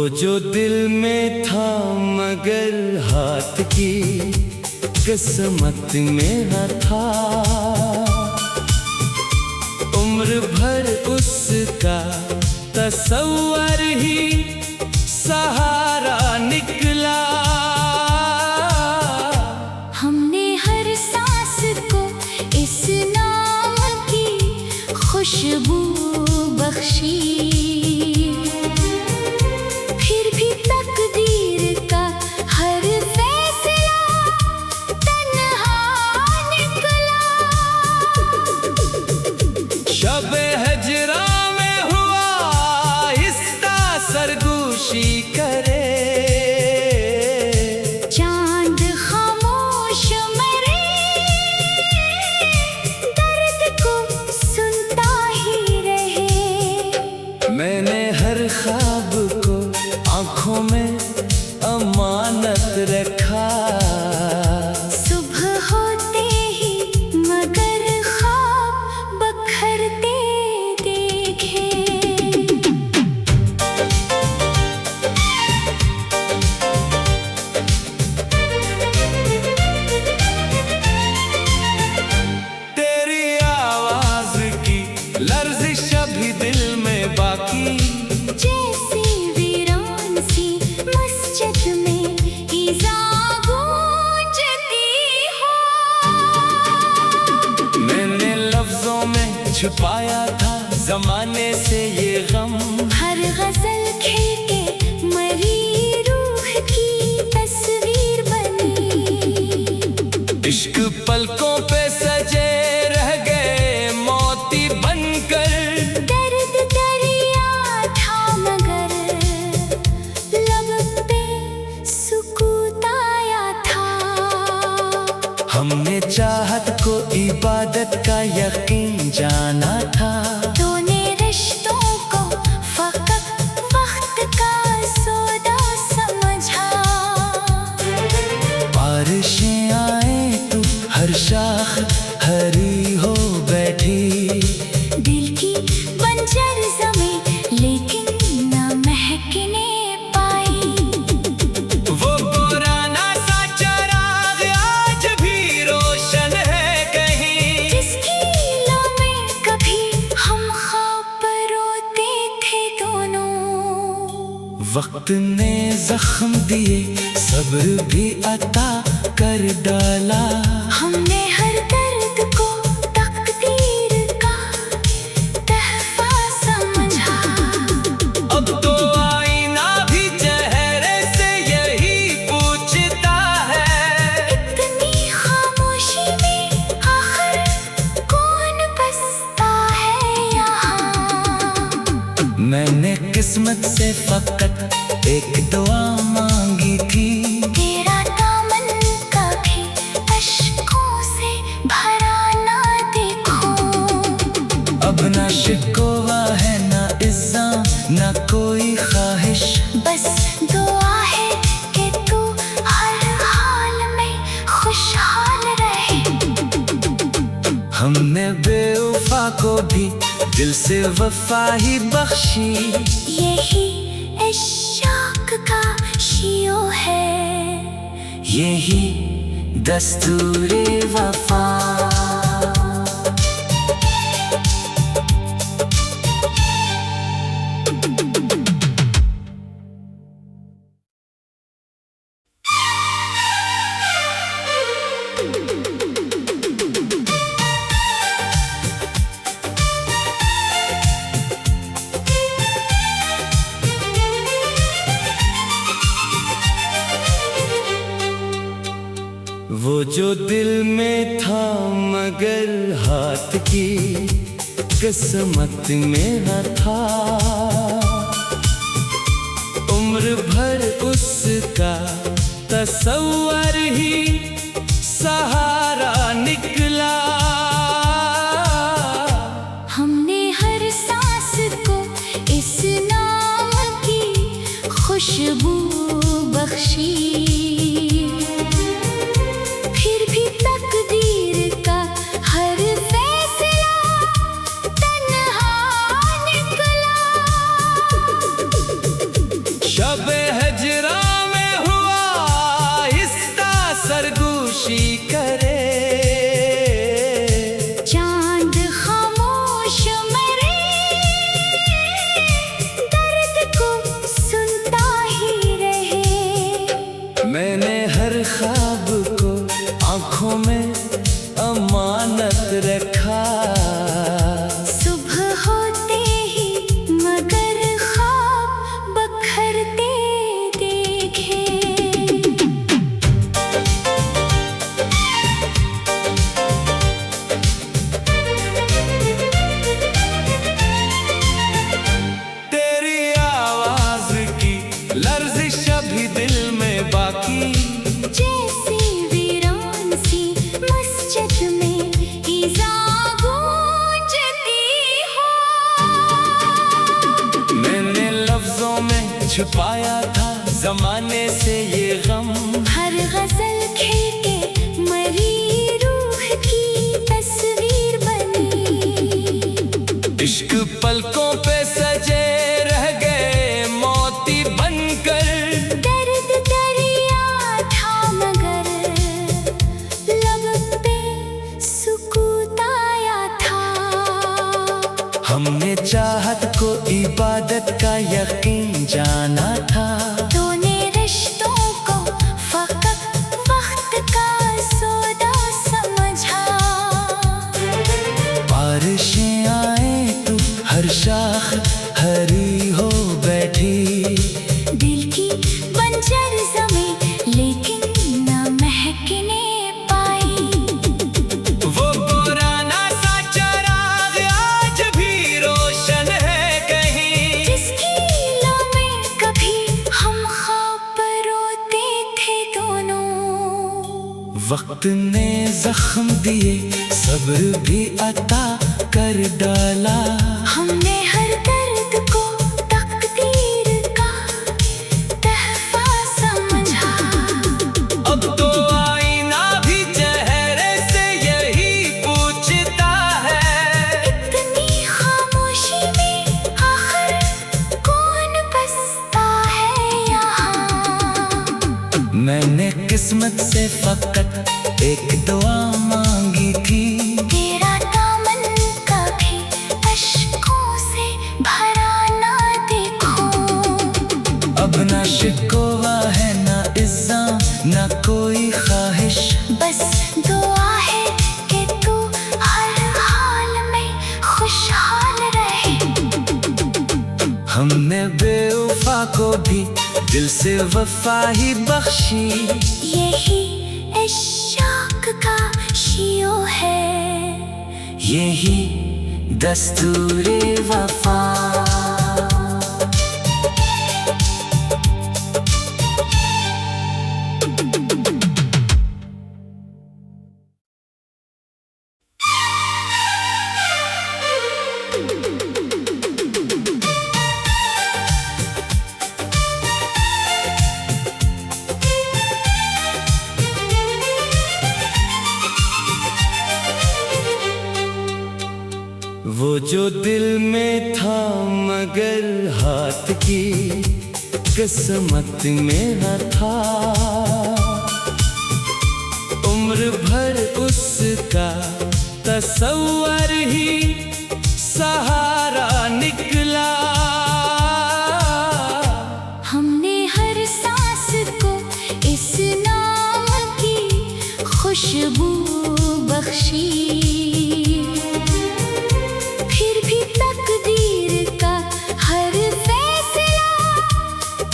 वो जो दिल में था मगर हाथ की किस्मत में न था, उम्र भर उसका तसव्वुर ही सहारा निकला। हमने हर सांस को इस नाम की खुशबू बख्शी, फिर भी तकदीर का हर फैसला तन्हा निकला। शब-ए हजरा में हुआ आहिस्ता सरगोशी करे, चांद खामोश मरे, दर्द को सुनता ही रहे। मैंने हर ख्वाब को आँखों में अमानत रखा, सुबह होते ही मगर ख्वाब बखरते देखे। तेरी आवाज की लर्जिश अभी दिल में बाकी, जैसे वीरान सी मस्जिद में इज़ा गूंजती हो। मैंने लफ्जों में छुपाया था जमाने से ये गम, हर गजल खिल के मरी रूह की तस्वीर बनी। इश्क पलकों पे सजे रह गए मोती बनकर, दर्द दरिया था मगर लब पे सुकूत आया था। हमने चाहत को इबादत का यकीन जाना था, तूने रिश्तों को फकत वक्त का सौदा समझा। बारिशें आए तो हर शाख हरी हो बैठी, दिल की बंजर ज़मीं लेकिन न महकने पाई। वो पुराना सा चिराग आज भी रोशन है कहीं, जिसकी लो में कभी हम ख्वाब पर रोते थे दोनों। वक्त ने जख्म दिए सब्र भी अता कर डाला, हमने हर दर्द को तकदीर का तहफा समझा। अब तो आईना भी चेहरे से यही पूछता है, इतनी खामोशी में आखिर कौन बसता है यहाँ। मैंने किस्मत से फकत एक दुआ मांगी थी, तेरा दामन कभी अश्कों से भरा ना देखूं। अब ना शिकवा है ना इल्जाम ना कोई ख्वाहिश, बस दुआ है कि तू हर हाल में खुशहाल रहे। हमने बेवफा को भी दिल से वफा ही बख्शी, यही इश्क का शियो है, यही दस्तूरे वफा। वो जो दिल में था मगर हाथ की किस्मत में न था, उम्र भर उसका तसव्वुर ही सहारा निकला। हमने हर सांस को इस नाम की खुशबू बख्शी, फिर भी तकदीर का हर फैसला तन्हा निकला। शब छुपाया था जमाने से ये गम। हर गजल खिल के मरी रूह की तस्वीर बनी। इश्क पलकों पे सजे रह गए मोती बनकर। दर्द दरिया था मगर लब पे सुकूत आया था। हमने चाहत को इबादत का यकीन जाना था। तूने रिश्तों को फकत वक्त का सौदा समझा। बारिशें आए तो हर शाख हरी हो बैठी। दिल की बंजर ज़मीं लेकिन न महकने पाई। वो पुराना सा चराग आज भी रोशन है कहीं। जिसकी लो में कभी हम ख्वाब रोते थे दोनों। वक्त ने जख्म दिए सब्र भी अता कर डाला। हमने हर दर्द को तकदीर का तहफा समझा। अब तो आईना भी चेहरे से यही पूछता है। इतनी खामोशी में आखिर कौन बसता है यहाँ। मैंने किस्मत से फकत एक दुआ मांगी थी। तेरा दामन कभी अश्कों से भरा ना देखो। अब ना शिकवा है ना इल्जाम ना कोई ख्वाहिश। बस दुआ है कि तू हर हाल में खुशहाल रहे। हमने बेवफा को भी दिल से वफा ही बख्शी। यही इश्क का शियो है। यही दस्तूरे वफा। वो जो दिल में था मगर हाथ की किस्मत में न था। उम्र भर उसका तसव्वुर ही सहारा निकला। हमने हर सांस को इस नाम की खुशबू बख्शी। फिर भी तकदीर का हर फैसला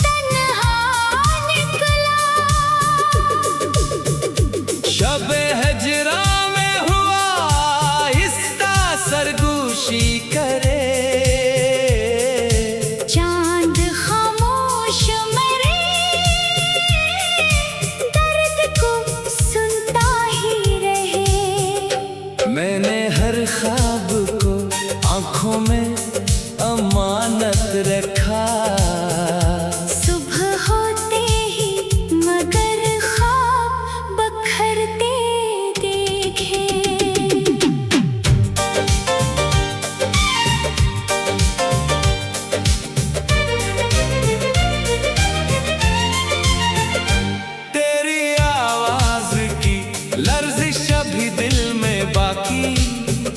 तन्हा निकला। शब-ए हजरा में हुआ आहिस्ता सरगोशी करे। चांद खामोश मरे दर्द को सुनता ही रहे। मैंने हर ख्वाब को आंखों में अमानत रखा। सुबह होते ही मगर ख्वाब बखरते देखे। तेरी आवाज की लर्जिश अभी दिल में बाकी।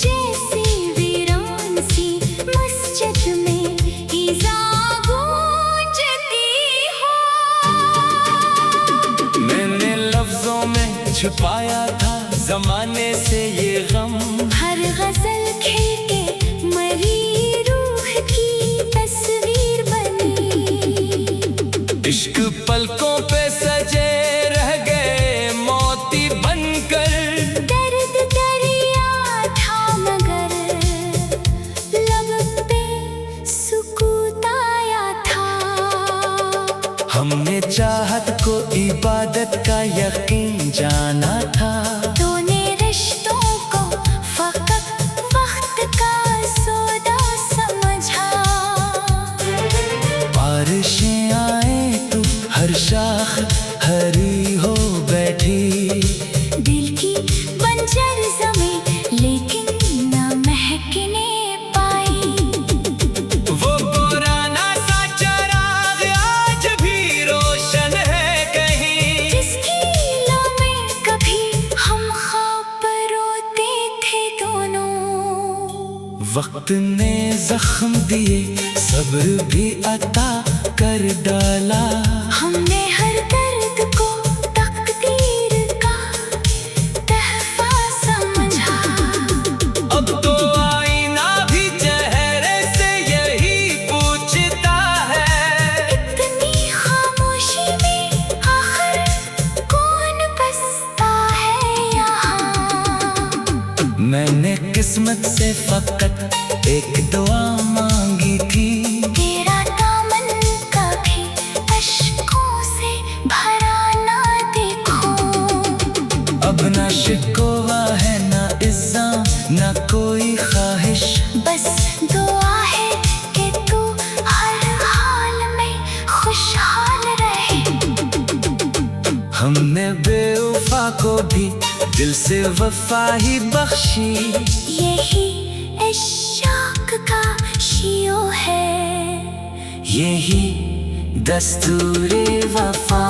जैसे वीरान सी मस्जिद में इज़ा गूंजती हो। मैंने लफ्जों में छुपाया था जमाने से ये गम। हर गजल खिल के मरी रूह की तस्वीर बनी। इश्क पलकों पे सजे रह गए मोती बनकर। दर्द दरिया था मगर लब पे सुकूत आया था। हमने चाहत को इबादत का यकीन जाना था। तूने रिश्तों को फकत वक्त का सौदा समझा। बारिशें वक्त ने जख्म दिए, सब्र भी अता कर डाला। हमने हर दर्द को तकदीर का तहफा समझा। अब तो आईना भी चेहरे से यही पूछता है, इतनी खामोशी में आखिर कौन बसता है यहाँ। मैंने किस्मत से फकत एक दुआ मांगी थी, तेरा दामन कभी अश्कों से भरा ना देखो। अब ना शिकवा है ना इल्जाम ना कोई ख्वाहिश, बस दुआ है कि तू हर हाल में खुशहाल रहे। हमने बेवफा को भी दिल से वफा ही बख्शी, यही इश्क का शियो है, यही दस्तूरे वफा।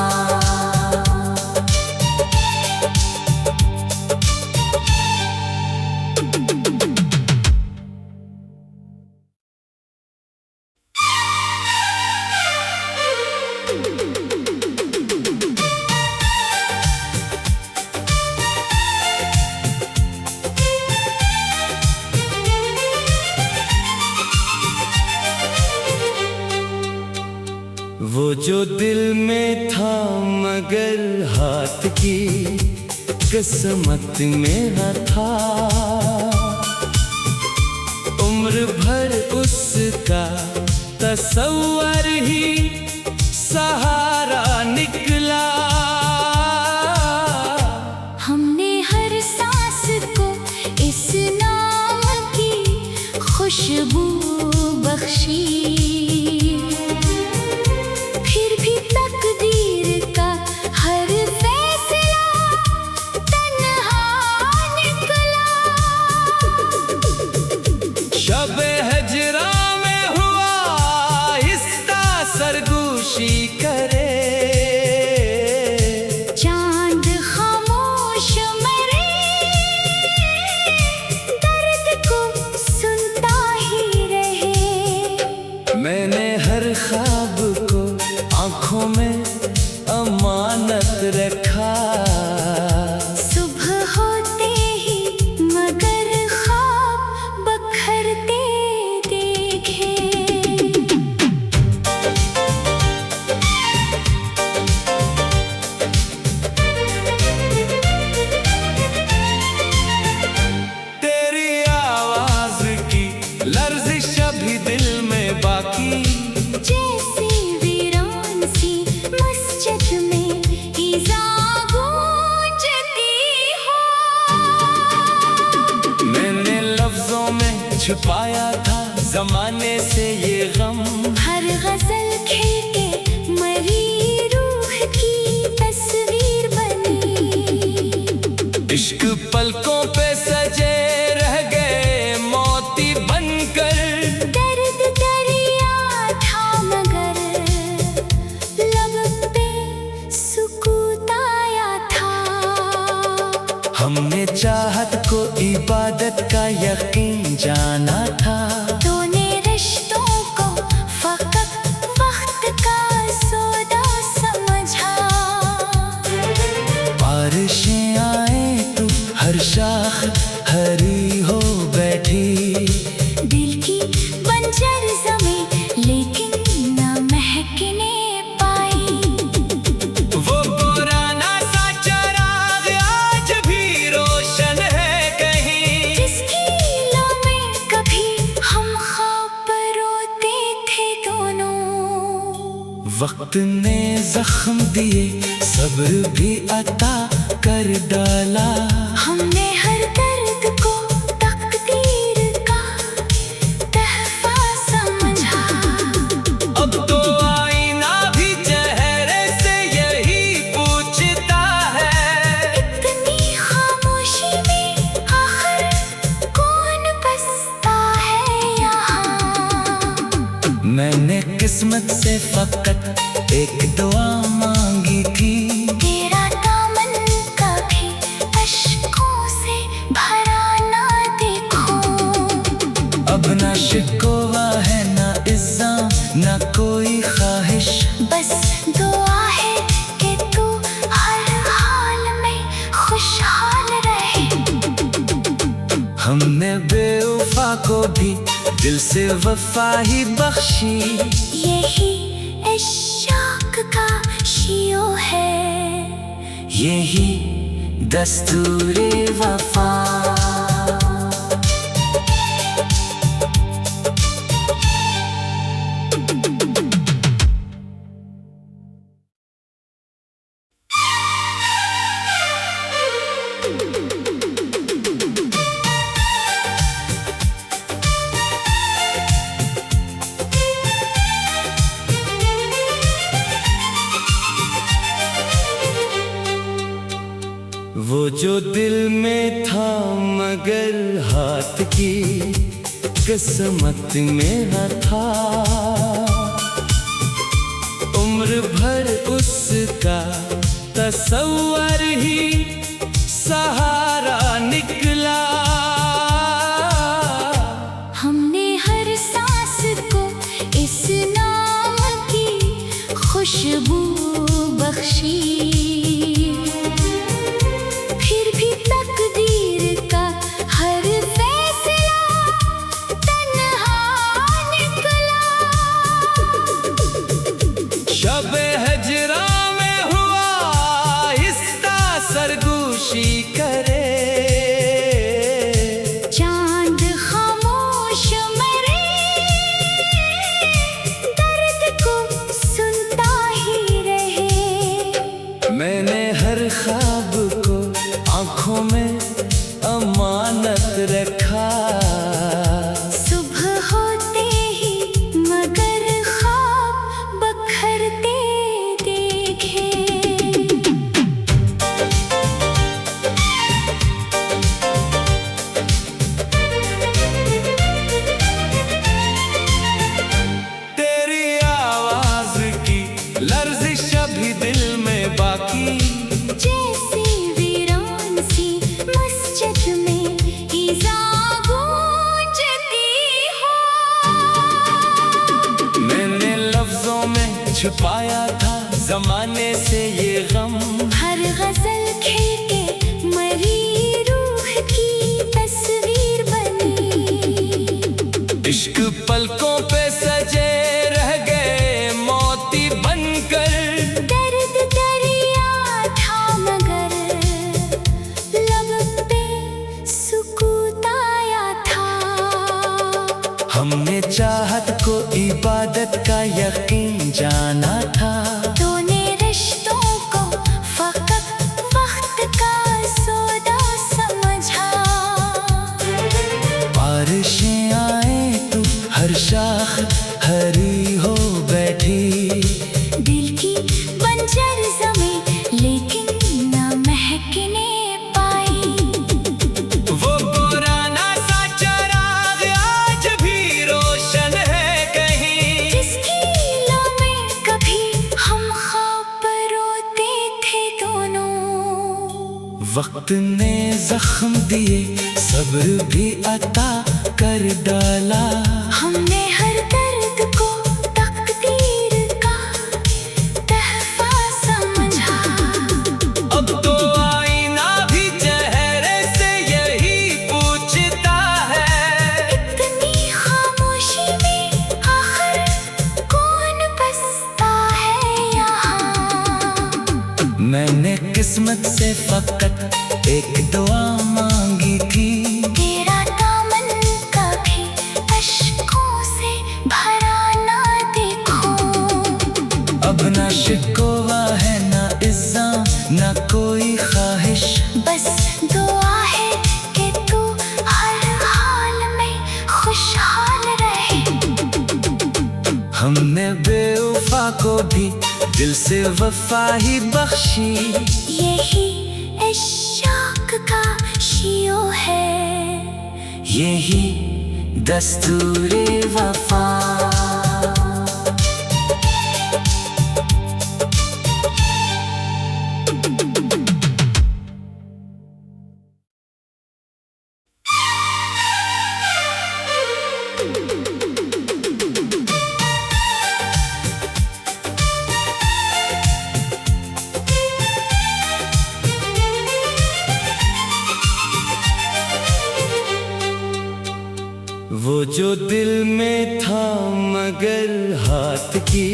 वो जो दिल में था मगर हाथ की किस्मत में न था, उम्र भर उसका तसव्वुर ही सहारा निकला। हमने हर सांस को इस नाम की खुशबू बख्शी, फिर भी तकदीर का हर फैसला तन्हा निकला। शब हजरा में हुआ आहिस्ता सरगोशी करे, चांद खामोश मरे, दर्द को सुनता ही रहे। मैंने हर ख्वाब को आँखों में अमानत रखा, सुबह होते ही मगर ख्वाब बखरते देखे। तेरी आवाज की लर्जिश अभी दिल में बाकी, जैसे वीरान सी मस्जिद में इज़ा गूंजती हो। मैंने लफ्जों में छुपाया था जमाने से ये गम, हर गजल खिल के मरी रूह की तस्वीर बनी। इश्क पलकों पे सजे रह गए मोती बनकर, दर्द दरिया था मगर लब पे सुकूत आया था। हमने चाहत को इबादत का यकीन जाना था, तूने रिश्तों को फकत वक्त का सौदा समझा। बारिशें आए तो हर शाख हरी हो बैठी, दिल की बंजर ज़मीं लेकिन न महकने पाई। वो पुराना सा चराग आज भी रोशन है कहीं, जिसकी लो में कभी हम ख्वाब रोते थे दोनों। वक्त ने जख्म दिए, सब्र भी अता कर डाला। हमने हर दर्द को तकदीर का तहफा समझा। अब तो आईना भी चेहरे से यही पूछता है, इतनी खामोशी में आखिर कौन बसता है यहाँ। मैंने किस्मत से फकत एक दुआ मांगी थी, तेरा दामन कभी अश्कों से भरा ना देखो। अब ना को भी दिल से वफा ही बख्शी। यही इश्क का शियो है, यही दस्तूरे वफा। वो जो दिल में था मगर हाथ की किस्मत में न था, उम्र भर उसका तसव्वुर ही सहारा निकला। हमने हर सांस को इस नाम की खुशबू बख्शी, फिर भी तकदीर का हर फैसला तन्हा निकला। शब-ए हजरा में हुआ आहिस्ता सरगोशी करे, चांद खामोश मरे, दर्द को सुनता ही रहे। मैंने हर ख्वाब को आँखों में अमानत रखा, सुबह होते ही मगर ख्वाब बखरते देखे। तेरी आवाज की लर्जिश अभी दिल में बाकी, जैसे वीरान सी मस्जिद में इज़ा गूंजती हो। मैंने लफ्जों में छुपाया था जमाने से ये गम, हर गजल खिल के मरी रूह की तस्वीर बनी। इश्क पलकों पे सजे रह गए मोती बनकर, दर्द दरिया था मगर लब पे सुकूत आया था। हमने चाहत को इबादत का यकीन जाना था, तूने रिश्तों को फकत वक्त का सौदा समझा। बारिशें आए तो हर शाख हरी हो बैठी, दिल की बंजर ज़मीं लेकिन न महकने पाई। वो पुराना सा चिराग आज भी रोशन है कहीं, जिसकी लो में कभी हम ख्वाब रोते थे दोनों। वक्त ने जख्म दिए सब्र भी अता कर डाला, हमने हर दर्द को तकदीर का तहफा समझा। अब तो आईना भी चेहरे से यही पूछता है, इतनी खामोशी में आखिर कौन बसता है यहाँ। मैंने किस्मत से फकत एक दुआ मांगी थी, तेरा दामन कभी अश्कों से भरा ना देखूं। अब ना शिकवा है ना इल्जाम ना कोई ख्वाहिश, बस दुआ है कि तू हर हाल में खुशहाल रहे। हमने बेवफा को भी दिल से वफा ही बख्शी। यही इश्क का शियो है, यही दस्तूरे वफा। मगर हाथ की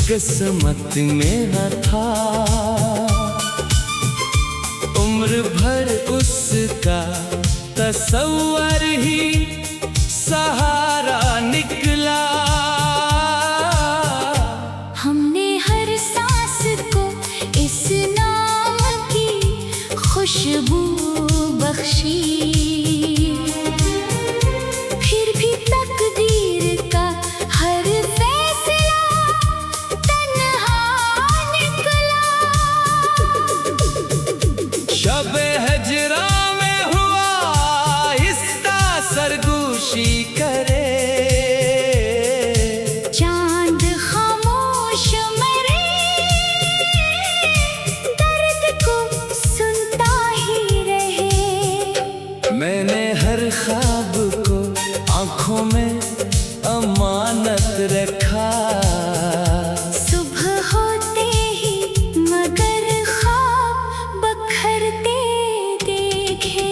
किस्मत में न था। उम्र भर उसका तसव्वुर ही सहारा निकला। हमने हर सांस को इस नाम की खुशबू बख्शी, फिर भी तकदीर का हर फैसला तन्हा निकला। शब हजरा में हुआ आहिस्ता सरगोशी करे, चांद खामोश मरे, दर्द को सुनता ही रहे। मैंने हर ख्वाब को आंखों में अमानत रखा। सुबह होते ही मगर ख्वाब बखरते देखे।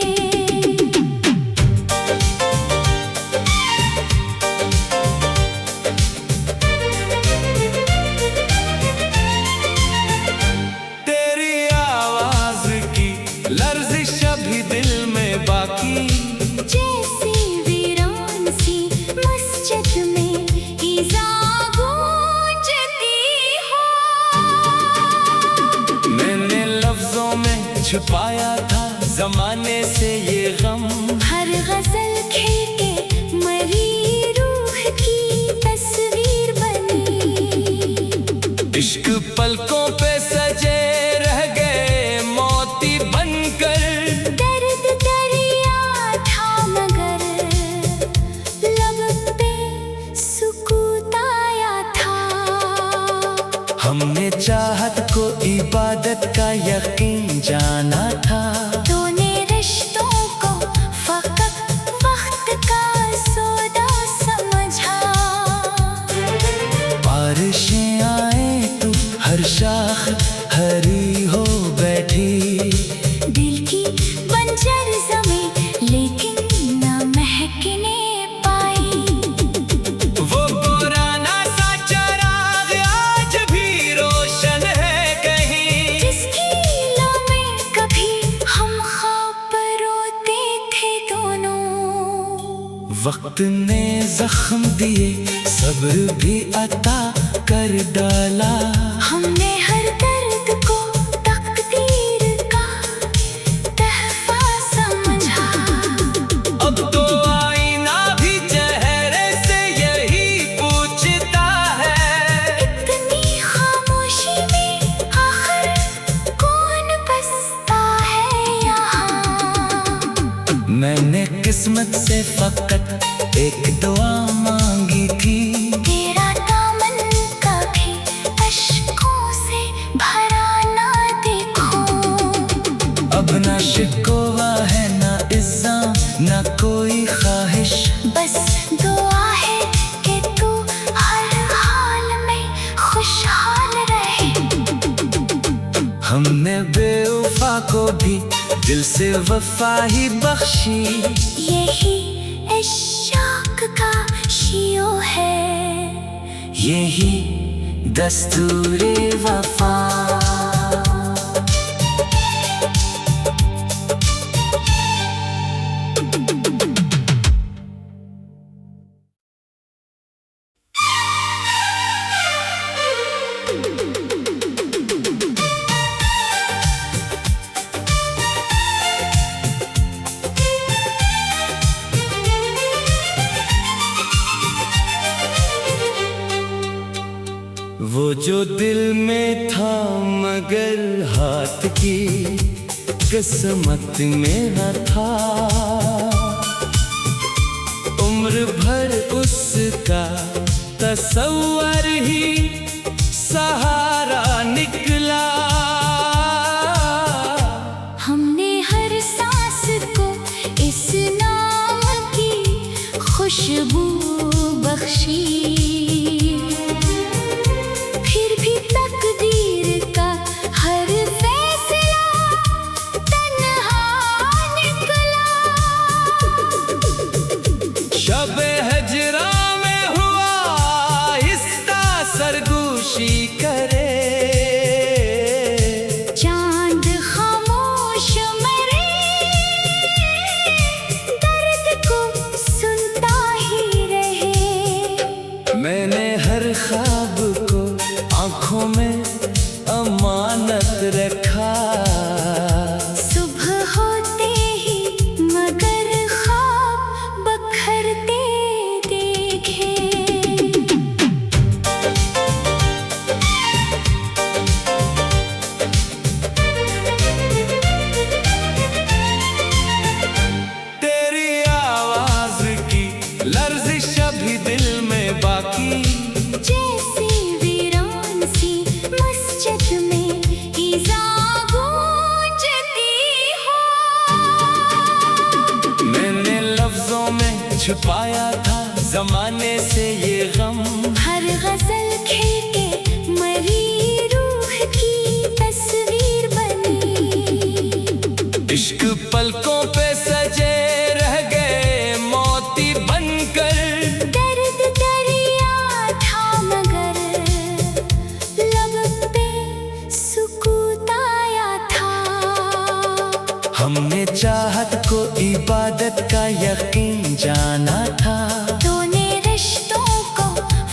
तेरी आवाज की लर्जिश अभी दिल में बाकी, जैसे वीरान सी मस्जिद में इज़ा गूंजती हो। मैंने लफ्जों में छुपाया था जमाने से ये गम। हर गजल खिल के मरी रूह की तस्वीर बनी। इश्क पलकों पे सजे रह गए मोती बनकर। दर्द दरिया था मगर लब पे सुकूत आया था। हमने चाहत को इबादत का यकीन जाना था। तूने रिश्तों को फकत वक्त का सौदा समझा। बारिशें आए तो हर शाख हरी हो बैठी। दिल की बंजर ज़मीं लेकिन न महकने पाई। वो पुराना सा चिराग आज भी रोशन है कहीं, जिसकी लो में कभी हम ख्वाब रोते थे दोनों। वक्त ने जख्म दिए सब्र भी अता कर डाला। हमने हर दर्द को तकदीर का तहफा समझा। अब तो आईना भी चेहरे से यही पूछता है। इतनी खामोशी में आखिर कौन बसता है यहाँ। मैंने किस्मत से फकत एक दुआ मांगी थी। तेरा दामन कभी अश्कों से भरा ना देखूं। अब ना शिकवा है ना इल्जाम ना कोई ख्वाहिश। बस दुआ है कि तू हर हाल में खुशहाल रहे। हमने बेवफा को भी दिल से वफा ही बख्शी। यही इश्क का शियो है, यही दस्तूरे वफा। वो जो दिल में था मगर हाथ की किस्मत में न था। उम्र भर उसका तसव्वुर ही सहारा निकला। हमने हर सांस को इस नाम की खुशबू बख्शी, फिर भी तकदीर का हर फैसला तन्हा निकला। शब हजरा में हुआ खामोशी करे। चांद खामोश मरे, दर्द को सुनता ही रहे। मैंने हर ख्वाब को आंखों में अमानत रखा। सुबह होते ही मगर ख्वाब बखरते देखे। तेरी आवाज की लर्जिश अभी दिल में बाकी, जैसे वीरान सी मस्जिद में इज़ा गूंजती हो। मैंने लफ्जों में छुपाया था जमाने से ये गम। हर गजल खिल के मरी रूह की तस्वीर बनी। इश्क पलकों पे सजे रह गए मोती बनकर। दर्द दरिया था मगर लब पे सुकूत आया था। हमने चाहत को इबादत का यकीन जाना था। तूने रिश्तों को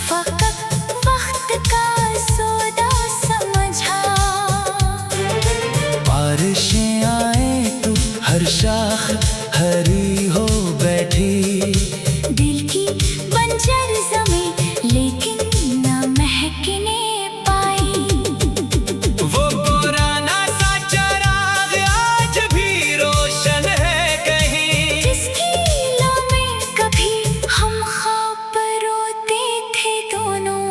फकत वक्त का सौदा समझा। बारिशें आए तो हर शाख हरी हो बैठी। दिल की बंजर ज़मीं लेकिन न महकने पाई। वो पुराना सा चिराग आज भी रोशन है कहीं। जिसकी लो में कभी हम ख्वाब रोते थे दोनों।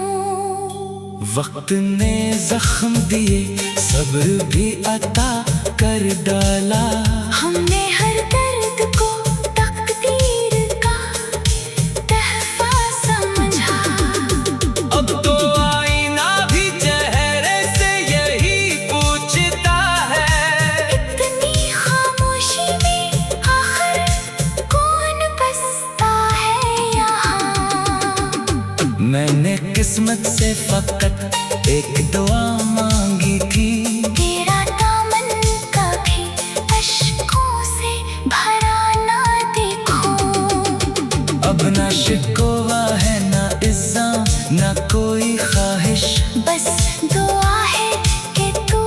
वक्त ने जख्म दिए सब्र भी अता कर डाला। हमने हर दर्द को तकदीर का तहफा समझा। अब तो आईना भी चेहरे से यही पूछता है। इतनी खामोशी में आखिर कौन बसता है यहाँ। मैंने किस्मत से फकत एक दुआ मांगी थी। तेरा दामन कभी अश्कों से भरा ना देखूं। अब ना शिकवा है ना इल्जाम ना कोई ख्वाहिश। बस दुआ है कि तू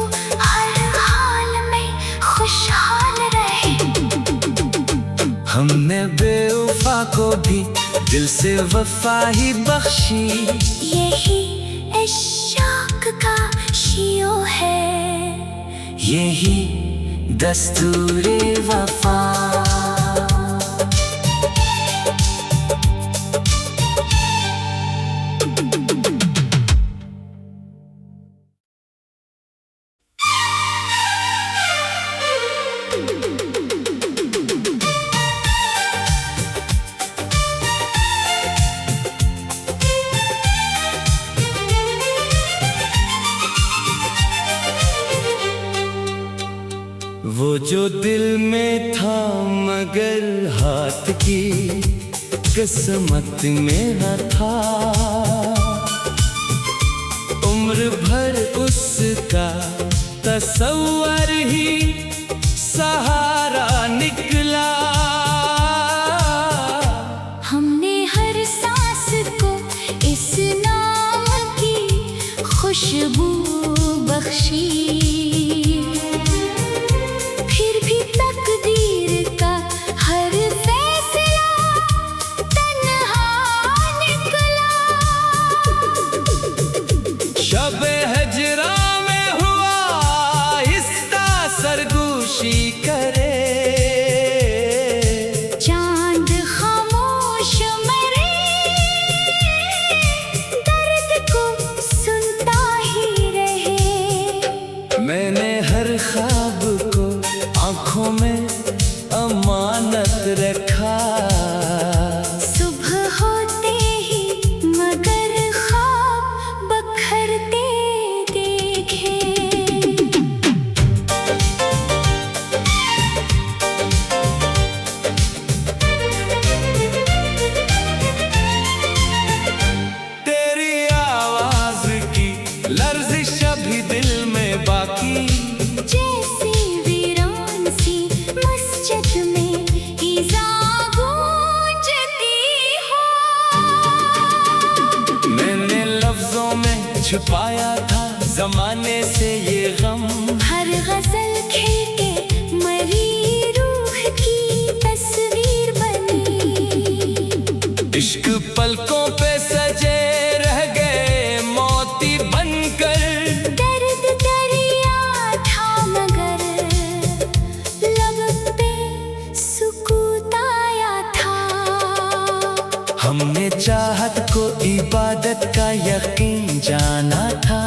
हर हाल में खुशहाल रहे। हमने बेवफा को भी दिल से वफा ही बख्शी। यही इश्क का शियो है। यही दस्तूरे वफा। वो जो दिल में था मगर हाथ की किस्मत में न था। उम्र भर उसका तसव्वुर ही सहारा निकला। हमने हर सांस को इस नाम की खुशबू बख्शी। फिर भी तकदीर का हर फैसला तन्हा निकला। शब हजरा में हुआ आहिस्ता सरगोशी करे। चांद खामोश मरे, दर्द को सुनता ही रहे। छुपाया था जमाने से ये गम। हर गजल खिल के मरी रूह की तस्वीर बनी। इश्क पलकों पे सजे रह गए मोती बनकर। दर्द दरिया था मगर लब पे सुकूत आया था। हमने चाहत को इबादत का यकीन जाना था।